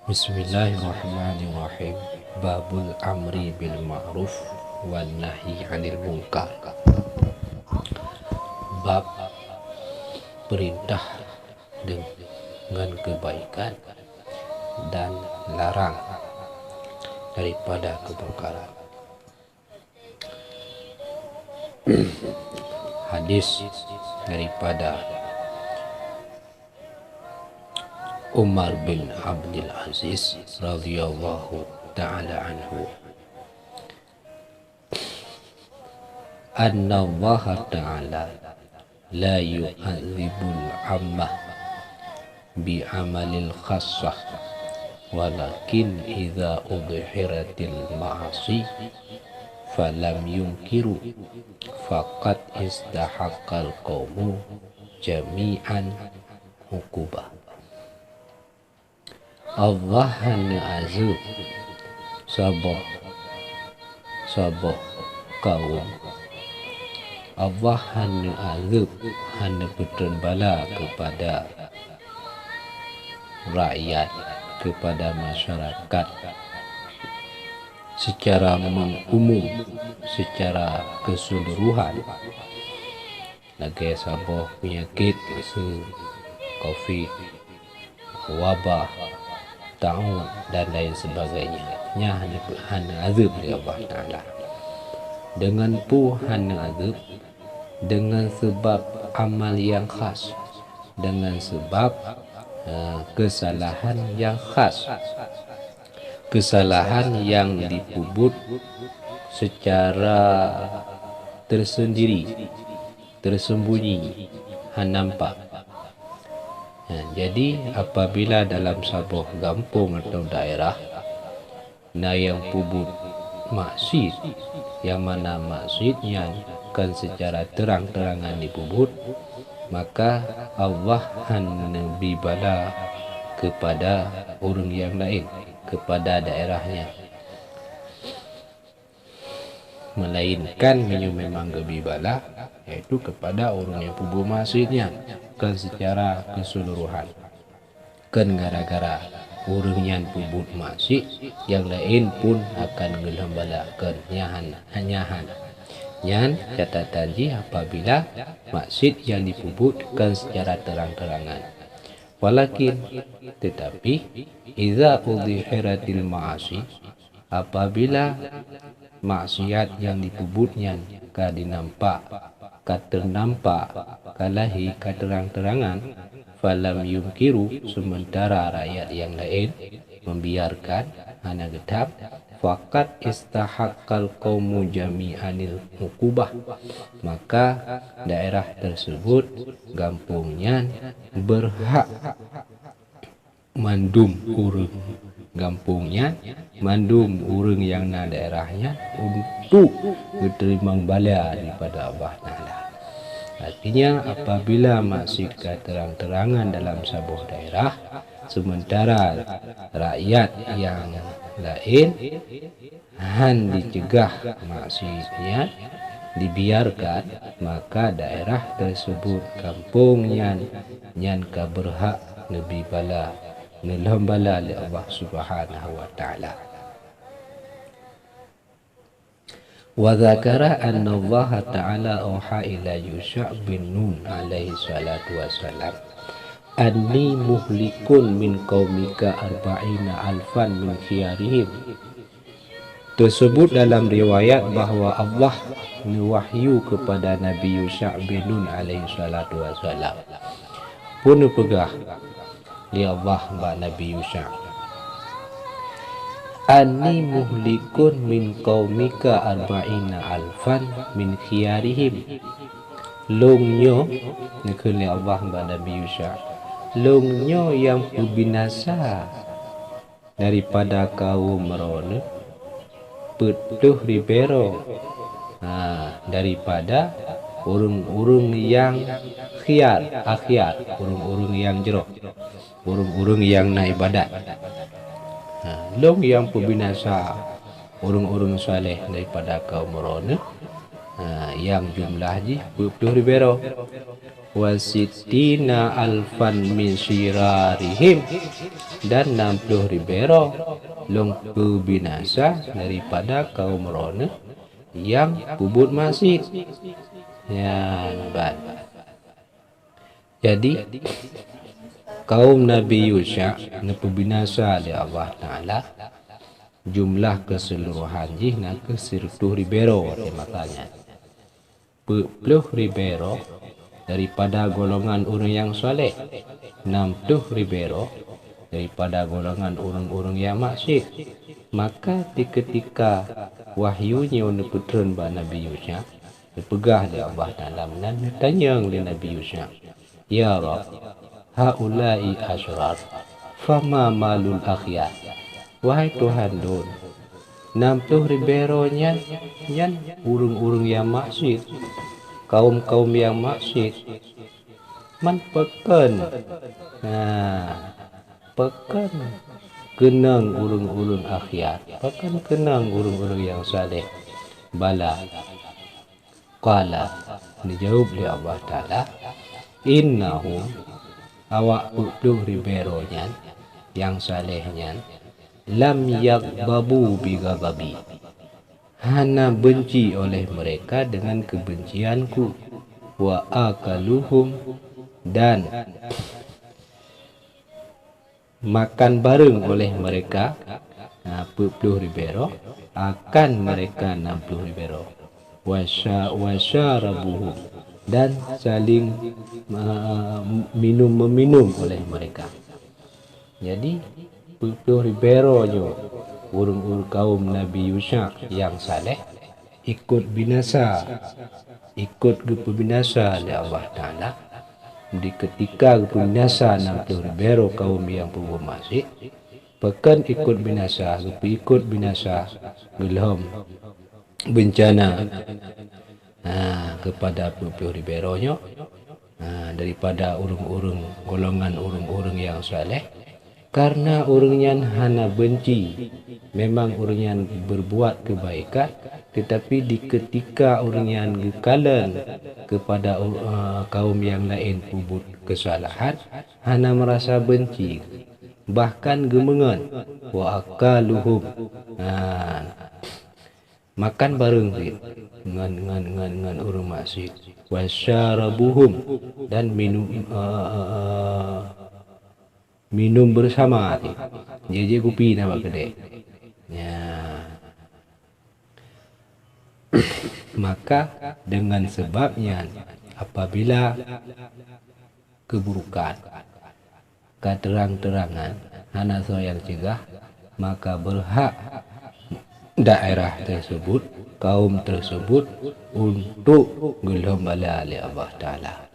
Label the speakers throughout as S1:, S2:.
S1: Bismillahirrahmanirrahim. Babul amri bil ma'ruf wan nahyi 'anil munkar. Bab perintah dengan kebaikan dan larang daripada kemungkaran. Hadis daripada Umar bin Abdul Aziz radhiyallahu ta'ala anhu, anna Allah ta'ala la yu'adzibul ammah bi'amalil khassah walakin idza udhiratil ma'asi falam yunkiru faqad istahaqqal qawmu jami'an hukubah. Allah hanya azab sabah kaum. Allah hanya azab, hanya berikan bala kepada rakyat, kepada masyarakat secara umum, secara keseluruhan. Lagi sabah penyakit COVID, wabah, taun dan lain sebagainya, hanya azab dari Allah Ta'ala. Dengan hanya azab dengan sebab amal yang khas, dengan sebab kesalahan yang khas, kesalahan yang dipubut secara tersendiri, tersembunyi, nampak. Jadi apabila dalam sebuah kampung atau daerah yang pubut maksud, yang mana maksudnya kan secara terang-terangan dipubut, maka Allah hanya bibala kepada orang yang lain, kepada daerahnya, melainkan memang gebibala yaitu kepada orang yang pubut maksudnya kan secara keseluruhan. Kan gara-gara orang yang pubut maksud, yang lain pun akan gelambalakan nyahan. Yang catatan apabila maksud yang dipubutkan secara terang-terangan. Walakin tetapi idza udhiratil ma'asi, apabila maksiat yang dipubutnya kadinampak, ternampak kalahi terang-terangan, falam yunkiru, sementara rakyat yang lain membiarkan, hanya gedap, faqad istahaqqal qaumu jami'anil hukubah, maka daerah tersebut, kampungnya berhak mandum urang kampungnya, mandum urang yang na daerahnya untuk diterima bala daripada Allah Ta'ala. Artinya apabila masih terang-terangan dalam sebuah daerah, sementara rakyat yang lain dicegah maksudnya, dibiarkan, maka daerah tersebut, kampungnya yang berhak lebih bala nelambala oleh Allah Subhanahu wa Ta'ala. Wa dzakara anna Allah Ta'ala auha ila Yusha' bin Nun alaihi salatu wassalam, anni muhlikun min qaumika arba'ina alfan min khiyarihim. Tersebut dalam riwayat bahawa Allah mewahyu kepada Nabi Yusha' bin Nun alaihi salatu wassalam, pun pegah li Allah ba Nabi Yusha', anni muhlikun min qaumika arba'ina alfan min khiyarihim. Longnyo nekeli Allah ba Nabi Yusha', longnyo yang binasa daripada kaum merona petuh ribero, daripada urung-urung yang akhyar, urung-urung yang jero, urung-urung yang na ibadat. Long yang pembinasa urung-urung saleh daripada kaum merona, yang jumlahnya 20,000 wasitina alfan min syirarihim, dan 60,000 longku binasa daripada kaum Rona yang pubut masjid. Ya, nampak. Jadi kaum Nabi Yusha nepu binasa oleh Allah Ta'ala, jumlah keseluruhan jihna ke 10,000 makanya 10,000 daripada golongan orang yang soleh, 60,000 daripada golongan orang-orang yang maksiat. Maka di ketika wahyunya untuk putran Nabi Yusha dipegah di Allah Ta'ala, tanya oleh Nabi Yusha, ya Rab, haulai asyrar fama malul akhyar. Wahai Tuhan Dun, 60,000 nyan urung-urung yang maksiat, kaum-kaum yang maksiat, man peken, peken kenang urung-urung akhyar, peken kenang urung-urung yang saleh. Bala, qala, dijawab oleh Allah Ta'ala, innahum, awak 10,000 nyan yang salehnya, lam yaghdabu bi ghadabi, hana benci oleh mereka dengan kebencianku, wa akaluhum, dan makan bareng oleh mereka 10,000 akan mereka 60,000, wasyarabuhum, dan saling meminum oleh mereka. Jadi 10,000 nyo urung-urung kaum Nabi Yusha yang saleh ikut binasa, ikut binasa oleh Allah Ta'ala. Di ketika binasa 60,000 kaum yang pubuk masjid, pekan ikut binasa, ikut binasa gelom bencana kepada 10,000 nyo daripada urung-urung golongan urung-urung yang saleh. Karena orangnya hana benci, memang orangnya berbuat kebaikan, tetapi di ketika orangnya gekalan kepada kaum yang lain pubut kesalahan, hana merasa benci, bahkan gemengan, wa akaluhum, makan bareng dengan orang maksiat, wasyarabuhum, dan minum bersama, je kopi nama kedai. Ya. Maka dengan sebabnya apabila keburukan, keterang-terangan, hana yang cegah, maka berhak daerah tersebut, kaum tersebut untuk gelom bala oleh Allah Ta'ala.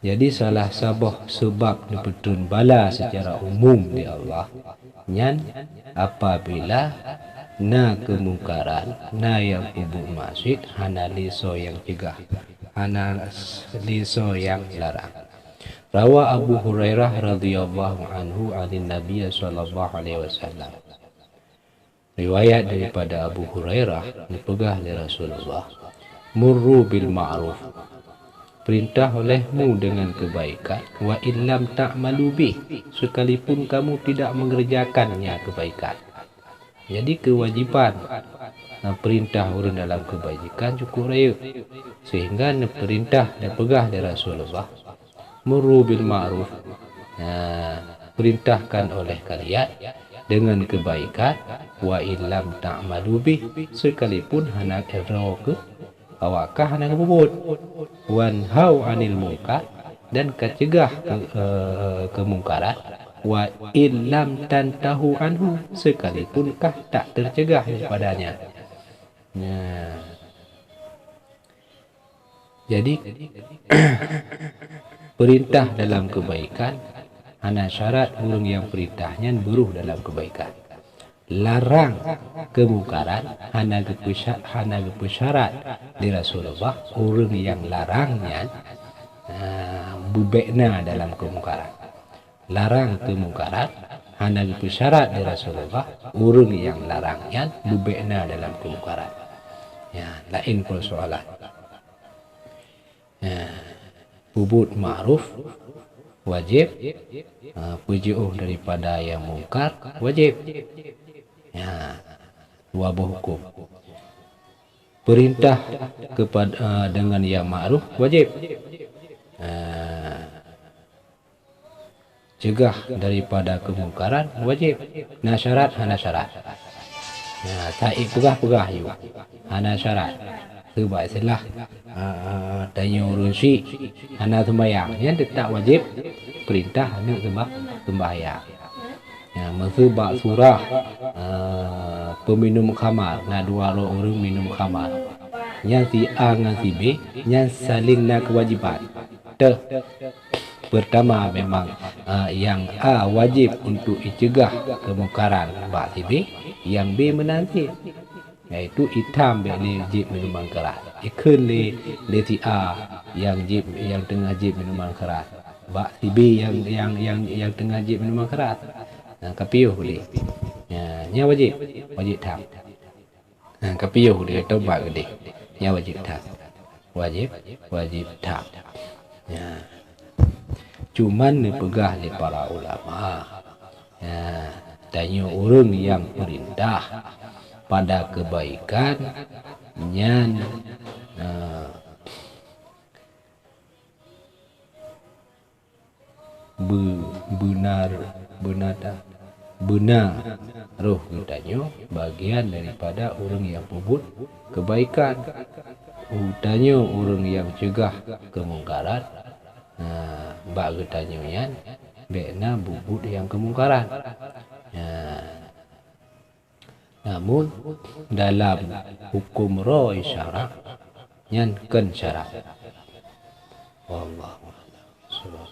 S1: Jadi salah sebab dipetun bala secara umum di Allah nyan apabila na kemungkaran, na yang pubuk masjid, hana liso yang cegah, hana liso yang larang. Rawa Abu Hurairah radhiyallahu anhu anin Nabi sallallahu alaihi wasallam. Riwayat daripada Abu Hurairah dipegah oleh Rasulullah, murru bil ma'ruf, perintah olehmu dengan kebaikan, wa illam ta'malu bih, sekalipun kamu tidak mengerjakannya kebaikan. Jadi kewajiban perintah orang dalam kebaikan cukup raya, sehingga perintah dan pegah dari Rasulullah, murru bil ma'ruf, perintahkan oleh kalian dengan kebaikan, wa illam ta'malu bih, sekalipun hana ke awakah hana kebubut, wanhau anil munkar, dan kecegah kemungkaran, wa illam tantahu anhu, sekalipun kah tak tercegah daripadanya. Jadi perintah dalam kebaikan hana syarat orang yang perintahnya beruh dalam kebaikan. Larang kemungkaran hana syarat di Rasulullah, orang yang larangnya bubekna dalam kemungkaran. Larang kemungkaran hana syarat di Rasulullah, orang yang larangnya bubekna dalam kemungkaran. Ya, lain persoalan. Ya, bubut ma'ruf wajib, pujuh daripada yang mungkar wajib. Ya, dua hukum. Perintah kepada dengan yang ma'ruf wajib. Cegah daripada kemungkaran wajib. Nah syarat hana syarat. Tak pegah you. Hana syarat. Sebab itulah tanya urusi hana sembahyang. Yang tetap wajib perintah hana sembahyang. Mesebab surah peminum khamar. Nah dua orang minum khamar. Yang si A dengan si B, yang saling nak kewajiban. Pertama memang yang A wajib untuk dicegah kemungkaran bak si B, yang B menanti, iaitu hitam le jib minuman keras. Ikun le si A yang tengah jib minuman keras, bak si B yang tengah jib minuman keras. Kapiuh boleh. Nya wajib tam. Kapiuh dia tobat gede. Nya wajib tam. Wajib tam. Cuman dipegah oleh para ulama. Tanya orang yang perintah pada kebaikan nyan benar roh tanya bagian daripada orang yang berbuat kebaikan. Tanya orang yang cegah kemungkaran. Bak tanya yan bekna bubut yang kemungkaran. Namun dalam hukum roi syarak yan kan syarak. Wallahu a'lam.